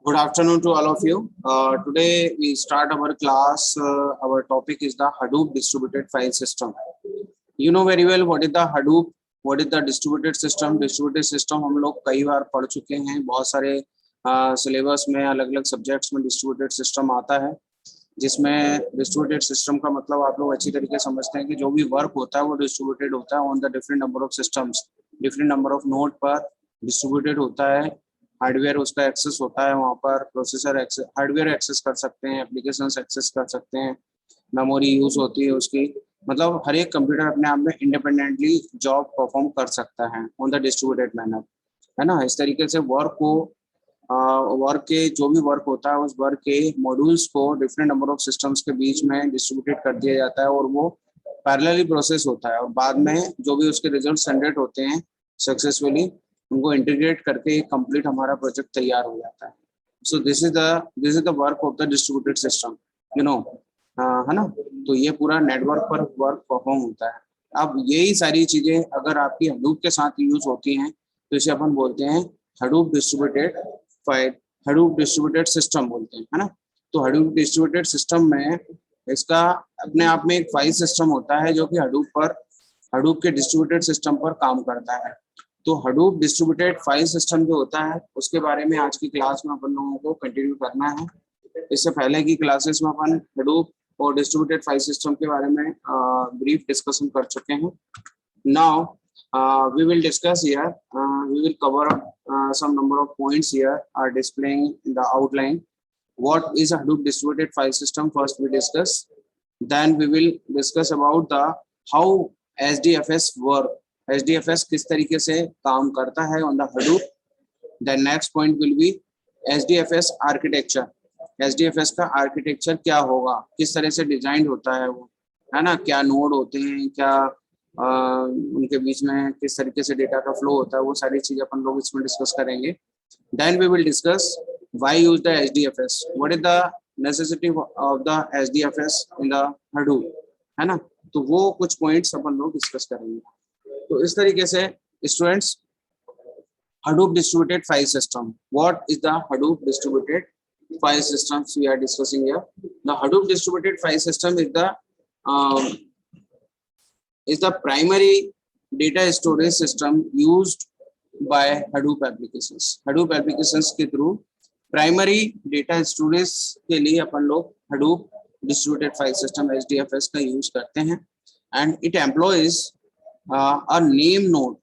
Good afternoon to all of you. Today we start our class. Our topic is the Hadoop distributed file system. You know very well what is the Hadoop, what is the distributed system. Distributed system हम लोग कई बार पढ़ चुके हैं. बहुत सारे syllabus में अलग अलग सब्जेक्ट्स में डिस्ट्रीब्यूटेड सिस्टम आता है, जिसमें डिस्ट्रीब्यूटेड सिस्टम का मतलब आप लोग अच्छी तरीके से समझते हैं कि जो भी वर्क होता है वो डिस्ट्रीब्यूटेड होता है on the different number of systems, different number of node पर डिस्ट्रीब्यूटेड होता है. हार्डवेयर उसका एक्सेस होता है, वहाँ पर प्रोसेसर एक्सेस, हार्डवेयर एक्सेस कर सकते हैं, एप्लीकेशंस एक्सेस कर सकते हैं, मेमोरी यूज होती है उसकी. मतलब हर एक कंप्यूटर अपने आप में इंडिपेंडेंटली जॉब परफॉर्म कर सकता है ऑन द डिस्ट्रीब्यूटेड मैनर, है ना. इस तरीके से वर्क को वर्क के जो भी वर्क होता है उस वर्क के मॉड्यूल्स को डिफरेंट नंबर ऑफ सिस्टम्स के बीच में डिस्ट्रीब्यूटेड कर दिया जाता है और वो पैरेलली प्रोसेस होता है और बाद में जो भी उसके रिजल्ट जनरेट होते हैं सक्सेसफुली उनको इंटीग्रेट करके कंप्लीट हमारा प्रोजेक्ट तैयार हो जाता है. So this is the work of the distributed system, you know, है ना. तो ये पूरा नेटवर्क पर वर्क परफॉर्म होता है. अब यही सारी चीजें अगर आपकी हडूप के साथ यूज होती हैं तो इसे अपन बोलते हैं Hadoop distributed file, Hadoop distributed system बोलते हैं, है ना. तो हडूप डिस्ट्रीब्यूटेड सिस्टम में इसका अपने आप में एक फाइल सिस्टम होता है जो कि हडूप के डिस्ट्रीब्यूटेड सिस्टम पर काम करता है. तो हडूप डिस्ट्रीब्यूटेड फाइल सिस्टम जो होता है उसके बारे में आज की क्लास में अपन लोगों को कंटिन्यू करना है. इससे पहले की क्लासेस में अपन हडूप और डिस्ट्रीब्यूटेड फाइल सिस्टम के बारे में ब्रीफ डिस्कशन कर चुके हैं. Now we will discuss here, we will cover some number of points here are displaying in the outline. What is a Hadoop distributed file system? First we discuss, then we will discuss about the how HDFS work, HDFS किस तरीके से काम करता है on the Hadoop. The next point will be HDFS architecture. HDFS का architecture क्या होगा, किस तरह से डिजाइन होता है वो, है ना, क्या नोड होते हैं, क्या उनके बीच में किस तरीके से डेटा का फ्लो होता है, वो सारी चीजें अपन लोग इसमें डिस्कस करेंगे. Then we will discuss why use the HDFS, what is the necessity of the HDFS in the Hadoop, है ना. तो वो कुछ पॉइंट्स अपन लोग डिस्कस करेंगे. तो इस तरीके से students, Hadoop distributed file system, what is the Hadoop distributed file systems we are discussing here. The Hadoop distributed file system is the primary data storage system used by Hadoop applications. Hadoop applications के through primary data storage के लिए अपन लोग Hadoop distributed file system HDFS का use करते हैं, and it employs a name node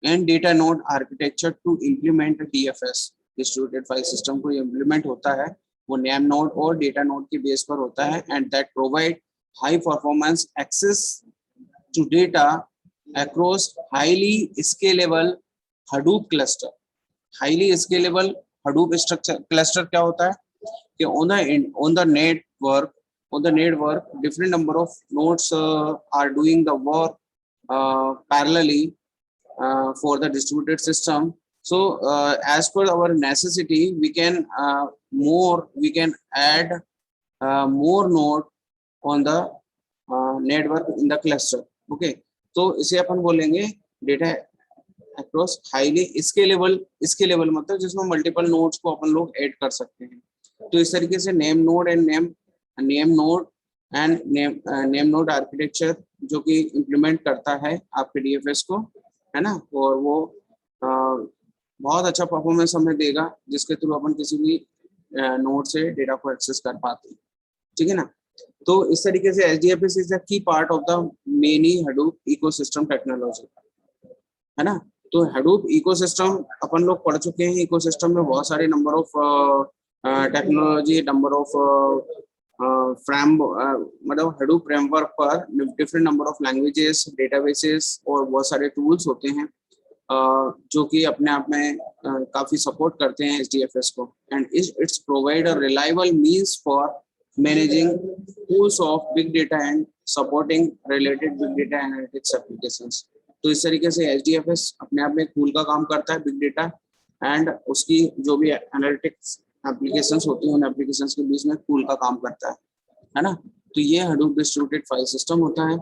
and data node architecture to implement a DFS. distributed file system को implement होता है वो name node और data node के base पर होता है, and that provide high performance access to data across highly scalable Hadoop cluster. Highly scalable Hadoop structure cluster क्या होता है कि on the network different number of nodes are doing the work parallelly for the distributed system. So as per our necessity we can add more node on the network in the cluster. Okay, तो इसे अपन बोलेंगे data across highly scalable मतलब जिसमें multiple nodes को अपन लोग add कर सकते हैं. तो इस तरीके से नेम नोड आर्किटेक्चर जो कि इम्प्लीमेंट करता है आपके DFS को, है ना, और वो बहुत अच्छा परफॉर्मेंस हमें देगा जिसके थ्रू अपन किसी भी नोड से डेटा को एक्सेस कर पाते हैं. ठीक है ना. तो इस तरीके से HDFS is the key part of the many Hadoop ecosystem technology, है ना. तो Hadoop इकोसिस्टम अपन लोग पढ़ चुके हैं. इकोसिस्टम में बहुत सारे number of technology, number of मतलब Hadoop फ्रेमवर्क पर different number of languages, databases और बहुत सारे टूल्स होते हैं जो कि अपने आप में काफी सपोर्ट करते हैं HDFS को, and it's provide a reliable means for managing pools of big data and supporting related big data analytics applications. तो इस तरीके से HDFS अपने आप में एक टूल का काम करता है बिग डेटा एंड उसकी जो भी एनालिटिक्स एप्लीकेशंस होती हैं उन एप्लीकेशंस के बीच में टूल का काम करता है ना. तो ये Hadoop distributed file system होता है.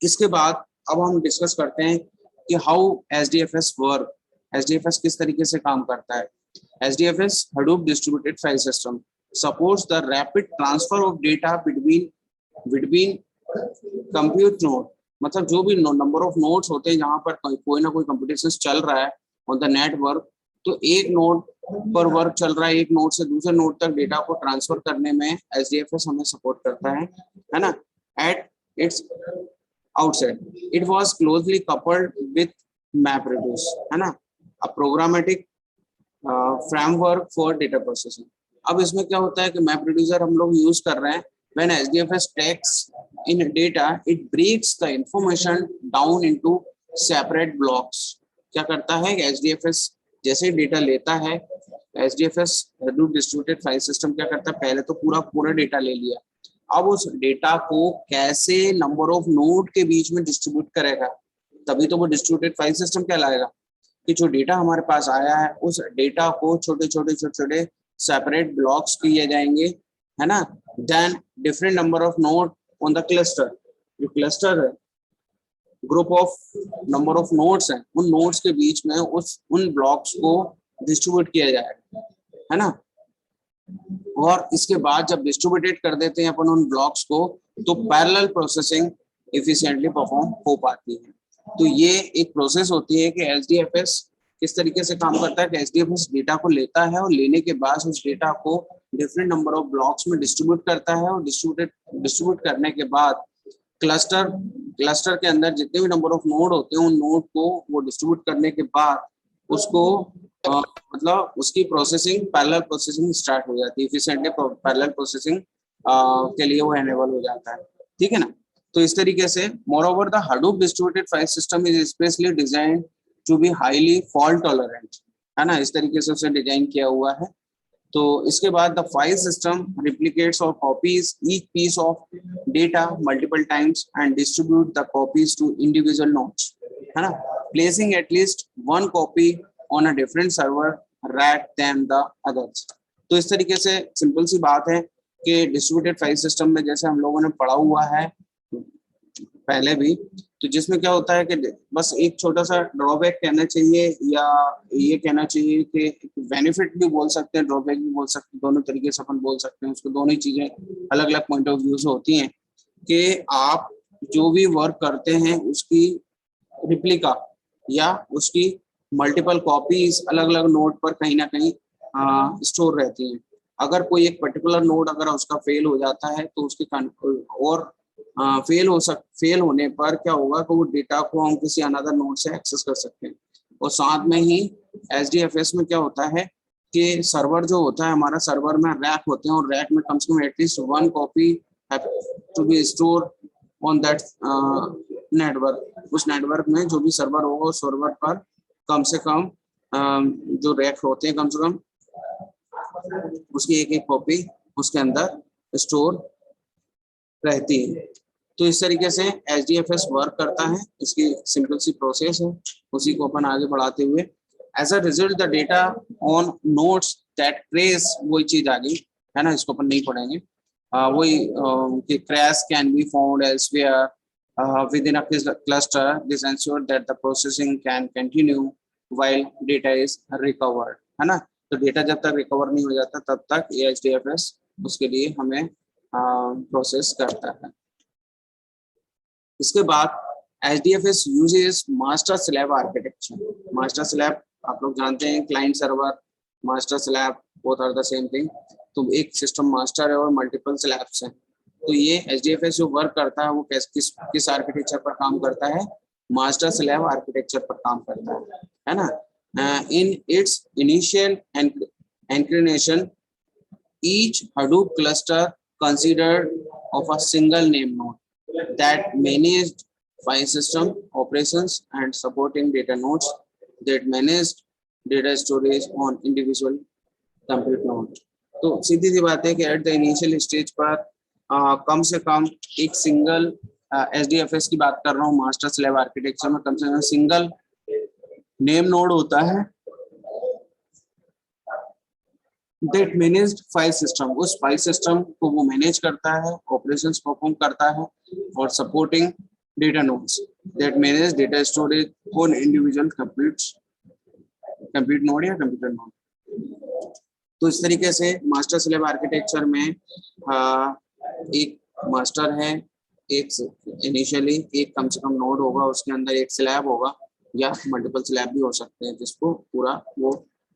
इसके बाद अब हम डिस्कस करते हैं कि हाउ HDFS वर्क, HDFS किस तरीके से काम करता है. HDFS Hadoop distributed file system supports the rapid transfer of data between compute node, मतलब जो भी नंबर ऑफ नोड्स होते हैं जहां पर कोई ना कोई कंप्यूटेशन चल रहा है ऑन द नेटवर्क, तो एक नोड पर वर्क चल रहा है, एक नोड से दूसरे नोड तक डेटा को ट्रांसफर करने में HDFS हमें सपोर्ट करता है ना। At its outside it was closely coupled with MapReduce, है ना, a programmatic framework for data processing. अब इसमें क्या होता है कि MapReduce हम लोग यूज कर रहे हैं। When HDFS takes in data, it breaks the information down into separate blocks. क्या करता है कि HDFS जैसे डेटा लेता है, HDFS Hadoop distributed file system क्या करता है, पहले तो पूरा डेटा ले लिया, अब उस डेटा को कैसे नंबर ऑफ नोड के बीच में डिस्ट्रीब्यूट करेगा, तभी तो वो डिस्ट्रीब्यूटेड फाइल सिस्टम कहलाएगा। कि जो डेटा हमारे पास आया है उस डेटा को छोटे छोटे सेपरेट ब्लॉक्स किए जाएंगे, है ना। Then different number of node on the cluster, जो क्लस्टर है group of number of nodes हैं, उन नोड्स के बीच में उन ब्लॉक्स को डिस्ट्रीब्यूट किया जाएगा, है ना। और इसके बाद जब डिस्ट्रीब्यूटेड कर देते हैं अपन उन ब्लॉक्स को, तो पैरेलल प्रोसेसिंग एफिशिएंटली परफॉर्म हो पाती है। तो ये एक प्रोसेस होती है कि HDFS किस तरीके से काम करता है कि HDFS डेटा को लेता है और लेने के बाद उस डेटा को डिफरेंट नंबर ऑफ ब्लॉक्स में डिस्ट्रीब्यूट करता है, और डिस्ट्रीब्यूट करने के बाद क्लस्टर के अंदर जितने भी नंबर ऑफ नोड होते हैं उन नोड को वो डिस्ट्रीब्यूट करने के बाद उसको मतलब उसकी प्रोसेसिंग पैरेलल प्रोसेसिंग स्टार्ट हो जाती है, एफिशिएंटली पैरेलल प्रोसेसिंग के लिए वो एनेबल हो जाता है, ठीक है ना। तो इस तरीके से moreover the Hadoop distributed file system is especially designed to be highly fault tolerant, है ना, इस तरीके से उसे डिजाइन किया हुआ है। तो इसके बाद the file system replicates or copies each piece of data multiple times and distribute the copies to individual nodes, है ना, placing at least one copy on a different server rather than the others। तो इस तरीके से simple सी बात है कि distributed file system में जैसे हम लोगों ने पढ़ा हुआ है पहले भी, तो जिसमें क्या होता है कि बस एक छोटा सा ड्रॉबैक कहना चाहिए या ये कहना चाहिए कि बेनिफिट भी बोल सकते हैं, ड्रॉबैक भी बोल सकते हैं, दोनों तरीके से अपन बोल सकते हैं, उसको दोनों ही चीजें अलग अलग पॉइंट ऑफ व्यू से होती हैं। कि आप जो भी वर्क करते हैं उसकी रिप्लिका या उसकी मल्टीपल कॉपीज अलग अलग नोड पर कहीं ना कहीं स्टोर रहती हैं। अगर कोई एक पर्टिकुलर नोड अगर उसका फेल हो जाता है तो उसके और फेल होने पर क्या होगा कि वो डेटा को हम किसी अनदर नोड से एक्सेस कर सकते हैं। और साथ में ही HDFS में क्या होता है कि सर्वर जो होता है हमारा, सर्वर में रैक होते हैं और रैक में कम से कम at least one copy to be store on that network. उस नेटवर्क में जो भी सर्वर होगा उस सर्वर पर कम से कम जो रैक होते हैं कम से कम उसकी एक कॉपी उसके अंदर स्टोर रहती है। तो इस तरीके से HDFS वर्क करता है, इसकी सिंपल सी प्रोसेस है, उसी को अपन आगे बढ़ाते हुए as a result the data on nodes that trace, वही चीज आ गई है ना, इसको अपन नहीं पढ़ेंगे, वही कि crash can be found elsewhere with in a cluster, this ensure that the processing can continue while data is recovered, है ना। तो डेटा जब तक रिकवर नहीं हो जाता तब तक ये HDFS उसके लिए हमें प्रोसेस करता है। इसके बाद HDFS uses master slave architecture. Master slave आप लोग जानते हैं, client server, master slave both are the same thing. तो एक सिस्टम मास्टर है और मल्टीपल स्लैब्स हैं। तो ये HDFS जो वर्क करता है वो किस आर्किटेक्चर पर काम करता है, मास्टर स्लैब आर्किटेक्चर पर काम करता है ना। In its initial inclination each Hadoop cluster considered of a single name node that managed file system operations and supporting data nodes that managed data storage on individual compute node। तो सीधी सी बात है कि at the initial stage पर कम से कम एक single HDFS की बात कर रहा हूँ, मास्टर स्लैब आर्किटेक्चर में कम से कम सिंगल नेम नोड होता है that managed file system, उस फाइल सिस्टम को वो मैनेज करता है, ऑपरेशंस परफॉर्म करता है, और supporting data nodes that manage data storage on individual compute node या कंप्यूटर नोड। तो इस तरीके से मास्टर स्लेव आर्किटेक्चर में एक मास्टर है, एक इनिशियली एक कम से कम नोड होगा, उसके अंदर एक स्लैब होगा या मल्टीपल स्लैब भी हो सकते हैं, जिसको पूरा वो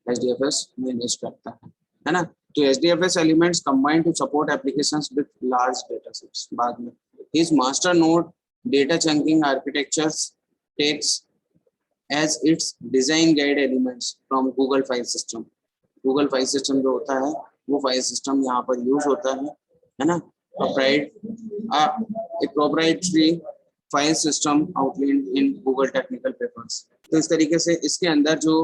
HDFS मैनेज करता है ना। तो HDFS elements combine to support applications with large data sets. बाद में his master node data chunking architectures takes as its design guide elements from Google File System। Google File System जो होता है वो फाइल सिस्टम यहाँ पर use होता है ना। proprietary file system outlined in Google Technical Papers। तो इस तरीके से इसके अंदर जो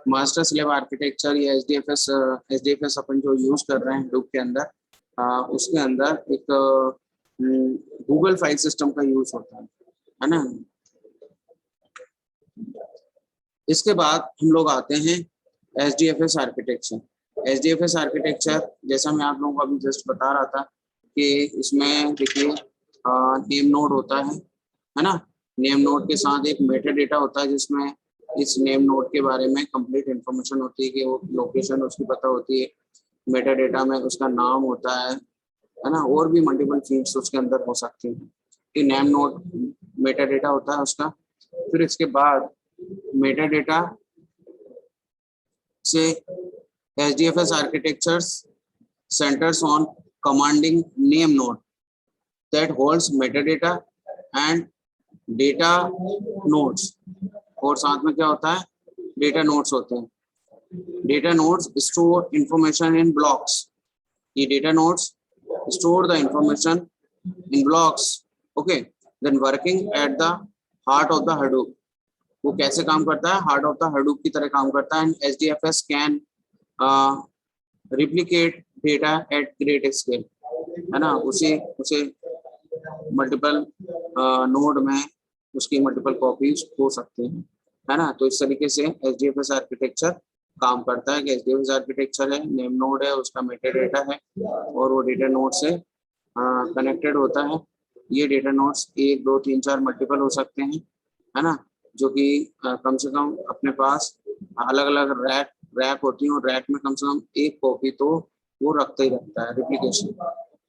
मास्टर स्लेव आर्किटेक्चर या HDFS अपन जो यूज कर रहे हैं Hadoop के अंदर, उसके अंदर एक गूगल फाइल सिस्टम का यूज होता है ना। इसके बाद हम लोग आते हैं HDFS आर्किटेक्चर। HDFS आर्किटेक्चर जैसा मैं आप लोगों को अभी जस्ट बता रहा था कि इसमें देखिए नेम नोड होता है ना। नेम नोड के साथ एक मेटा डेटा होता है, जिसमें इस नेम नोड के बारे में कंप्लीट इंफॉर्मेशन होती है कि वो लोकेशन उसकी पता होती है। मेटा डेटा में उसका नाम होता है ना, और भी मल्टीपल फील्ड्स उसके अंदर हो सकती हैं। कि नेम नोड मेटा डेटा होता है उसका। फिर इसके बाद मेटा डेटा से HDFS architectures centers on commanding name node that holds metadata and data nodes। और साथ में क्या होता है, डेटा नोड्स होते हैं। Data nodes store information in blocks. ये data nodes store the information in blocks, okay. Then working at the heart of the Hadoop। वो कैसे काम करता है, हार्ट ऑफ द Hadoop की तरह काम करता है। And HDFS can replicate data eight great scale, है ना। उसे मल्टीपल नोड में उसकी मल्टीपल कॉपीज हो सकते हैं, है ना। तो इस तरीके से HDFS आर्किटेक्चर काम करता है कि HDFS आर्किटेक्चर है, नेम नोड है, उसका मेटा डेटा है और वो डेटा नोड से कनेक्टेड होता है। ये डेटा नोड्स 1 2 3 4 मल्टीपल हो सकते हैं, है ना, जो कि कम से कम अपने पास अलग अलग रैक होती है और रैक में कम से कम एक कॉपी तो वो रखता ही रखता है, रिप्लिकेशन।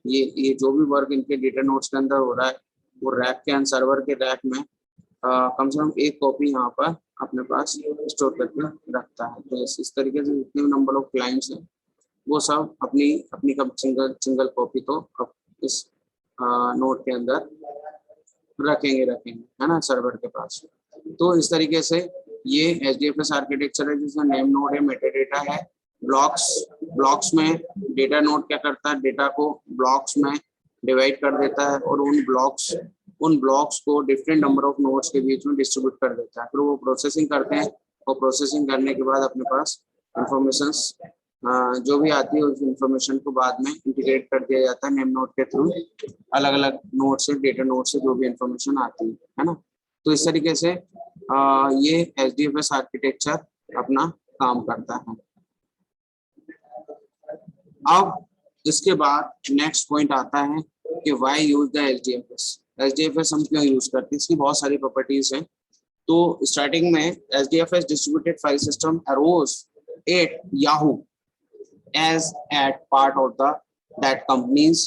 ये जो भी वर्क इनके डेटा नोड्स के अंदर हो रहा है वो रैक के अंदर, सर्वर के रैक में कम से कम एक कॉपी यहाँ पर अपने पास स्टोर करके रखता है। तो इस तरीके से जितने भी नंबर ऑफ क्लाइंट्स हैं वो सब अपनी अपनी सिंगल कॉपी तो इस नोड के अंदर रखेंगे, है ना, सर्वर के पास। तो इस तरीके से ये HDFS आर्किटेक्चर है, जिसमें नेम नोड है, मेटा डेटा है, ब्लॉक्स में डेटा नोड क्या करता है, डेटा को ब्लॉक्स में डिवाइड कर देता है और उन ब्लॉक्स को डिफरेंट नंबर ऑफ नोड्स के बीच में डिस्ट्रीब्यूट कर देता है। फिर वो प्रोसेसिंग करते हैं और प्रोसेसिंग करने के बाद अपने पास इंफॉर्मेशंस जो भी आती है उस इंफॉर्मेशन को बाद में इंटीग्रेट कर दिया जाता है नेम नोड के थ्रू, अलग अलग नोड से, डेटा नोड से जो भी इंफॉर्मेशन आती है ना। तो इस तरीके से ये HDFS आर्किटेक्चर अपना काम करता है। अब इसके बाद नेक्स्ट पॉइंट आता है कि व्हाई यूज द HDFS हम क्यों यूज करते हैं। इसकी बहुत सारी प्रॉपर्टीज हैं। तो स्टार्टिंग में HDFS distributed file system arose at Yahoo as at part of that companies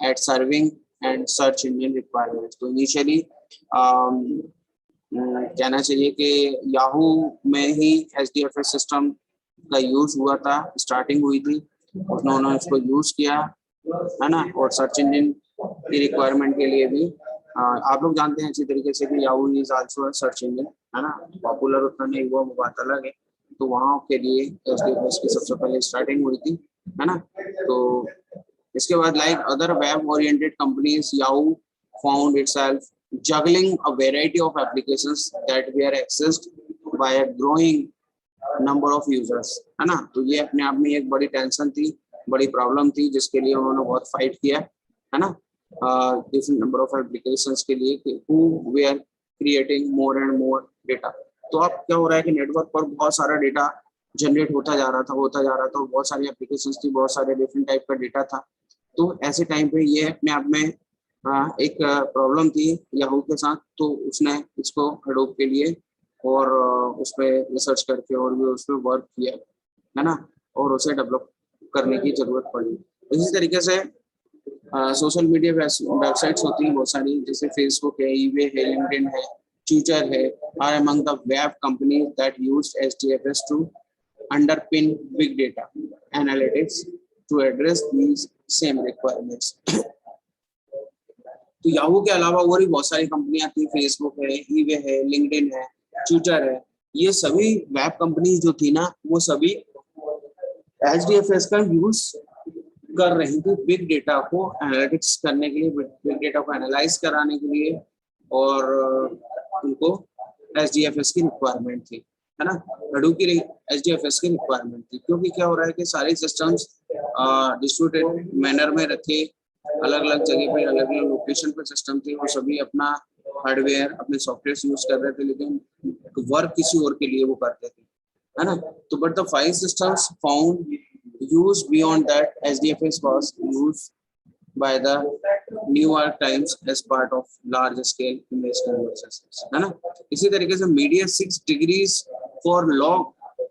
at serving and search engine requirements। तो इनिशियली कहना चाहिए कि याहू में ही HDFS सिस्टम का यूज हुआ था, स्टार्टिंग हुई थी, उन्होंने इसको यूज किया, है ना। और सर्च इंजन की रिक्वायरमेंट के लिए भी आप लोग जानते हैं अच्छी तरीके से कि Yahoo is also search engine, है ना। पॉपुलर उतना नहीं हुआ, वो बात अलग है। तो वहाँ के लिए HDFS की सबसे पहले स्टार्टिंग हुई थी, है ना। तो इसके बाद like other web oriented companies, Yahoo found itself juggling a variety of applications that were accessed by a growing number of users, है ना। तो ये अपने आप में एक बड़ी टेंशन थी, बड़ी प्रॉब्लम थी, जिसके लिए उन्होंने बहुत फाइट किया, है ना, डिफरेंट नंबर ऑफ एप्लीकेशंस के लिए who were creating more and more data। तो अब क्या हो रहा है कि नेटवर्क पर बहुत सारा डेटा जनरेट होता जा रहा था, बहुत सारी एप्लीकेशंस थी, बहुत सारे डिफरेंट टाइप का डेटा था। तो ऐसे टाइम पे ये अपने आप में एक प्रॉब्लम थी याहू के साथ। तो उसने इसको Hadoop के लिए और उस पर रिसर्च करके और भी उस पर वर्क किया, है ना। और उसे डेवलप करने की जरूरत पड़ी। इसी तरीके से सोशल मीडिया वेबसाइट्स होती हैं बहुत सारी, जैसे फेसबुक है, ईबे है, लिंक्डइन है, ट्विटर है, are among the web companies that used HDFS to underpin big data analytics to address these same requirements. तो याहू के अलावा और भी बहुत सारी कंपनियां थी, फेसबुक है, ईबे है, लिंक्डइन है, ट्विटर है, ये सभी वेब कंपनी जो थी ना, वो सभी HDFS का यूज कर रही थी बिग डेटा को एनालिटिक्स करने के लिए, बिग डेटा को एनालाइज कराने के लिए, और उनको HDFS की रिक्वायरमेंट थी, है ना, हडूप की HDFS की रिक्वायरमेंट थी। क्योंकि क्या हो रहा है कि सारे सिस्टम्स डिस्ट्रीब्यूटेड मैनर में रखे, अलग अलग जगह पे, अलग अलग लोकेशन पे सिस्टम थे, वो सभी अपना हार्डवेयर, अपने सॉफ्टवेयर यूज कर रहे थे, लेकिन वर्क किसी और के लिए वो करते थे, है ना। तो but the file systems found use beyond that, HDFS was used by the New York Times as part of large scale image conversion, है ना। इसी तरीके से media 6 degrees for log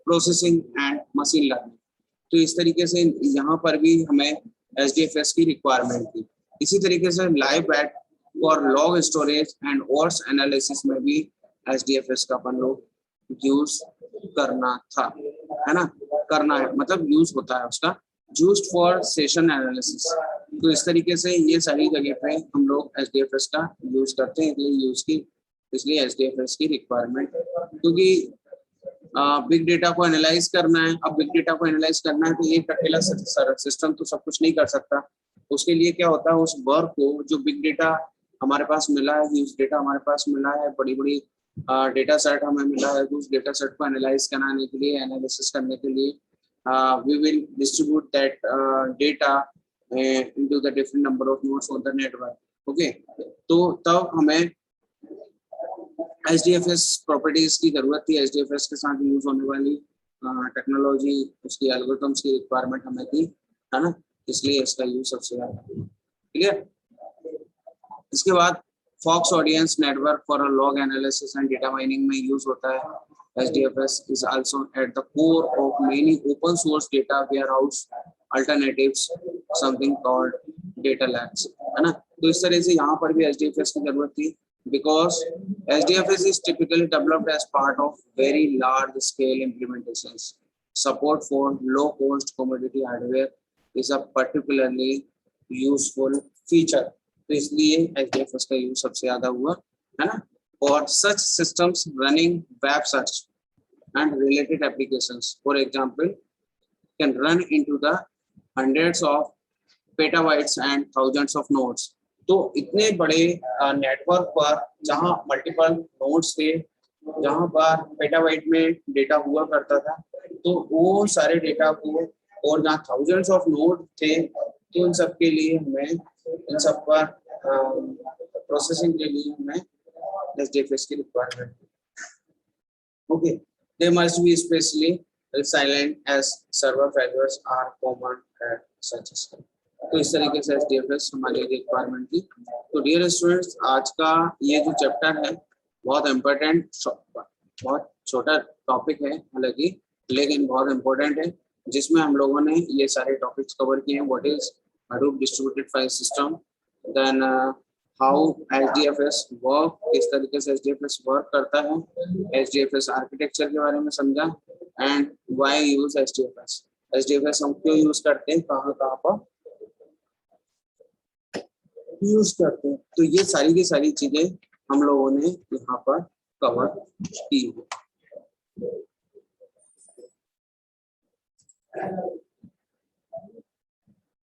processing and machine learning, तो इस तरीके से यहाँ पर भी हमें HDFS की रिक्वायरमेंट थी। इसी तरीके से live bat for log storage and words analysis में भी HDFS का अपन लोग यूज करना था, है ना, करना है मतलब यूज होता है उसका, यूज्ड फॉर सेशन एनालिसिस। तो इस तरीके से ये सारी जगह पे हम लोग HDFS का यूज करते हैं, इसलिए HDFS की रिक्वायरमेंट, क्योंकि बिग डेटा को एनालाइज करना है। अब बिग डेटा को एनालाइज करना है तो एक अकेला सिस्टम तो सब कुछ नहीं कर सकता, उसके लिए क्या होता है, उस वर्क को, जो बिग डेटा हमारे पास मिला है, ह्यूज डेटा हमारे पास मिला है, बड़ी बड़ी डेटा सेट हमें मिला है, उस डेटा सेट को एनालाइज कराने के लिए, एनालिसिस करने के लिए we will distribute that data into the different number of nodes on the network. Okay, तो तब हमें HDFS प्रॉपर्टीज की जरूरत थी, HDFS के साथ यूज होने वाली टेक्नोलॉजी, उसकी एल्गोरिथम्स की रिक्वायरमेंट हमें थी, है ना, इसलिए इसका यूज सबसे ज्यादा। ठीक है, इसके बाद Fox audience network for log analysis and data mining में यूज होता है। HDFS is also at the core of many open source data warehouse alternatives, something called data labs, है ना। तो इस तरह से यहाँ पर भी HDFS की जरूरत थी, because HDFS is typically developed as part of very large scale implementations. Support for low cost commodity hardware is a particularly useful feature. तो इसलिए HDFS का यूज सबसे ज्यादा हुआ, है ना। For such systems running web search and related applications, for example, can run into the hundreds of petabytes and thousands of nodes. तो इतने बड़े नेटवर्क पर जहां मल्टीपल नोड्स थे, जहां पर पेटाबाइट में डेटा हुआ करता था, तो वो सारे डेटा को, और जहाँ थाउजेंड्स ऑफ नोड थे, तो इन सब के लिए हमें, इन सब पर प्रोसेसिंग के लिए हमें HDFS की requirement. Okay, they must be especially silent as server failures are common at such a scale. तो इस तरीके से HDFS हमारी रिक्वायरमेंट थी। तो डियर स्टूडेंट्स, आज का ये जो चैप्टर है बहुत इम्पोर्टेंट, बहुत छोटा टॉपिक है हालांकि, लेकिन बहुत इम्पोर्टेंट है, जिसमें हम लोगों ने ये सारे टॉपिक्स कवर किए हैं। What is Hadoop distributed file system, then how HDFS work, किस तरीके से HDFS वर्क करता है, HDFS आर्किटेक्चर के बारे में समझा, and why use HDFS, HDFS हम क्यों यूज करते हैं, कहाँ कहाँ पर यूज करते हैं। तो ये सारी की सारी चीजें हम लोगों ने यहाँ पर कवर की है।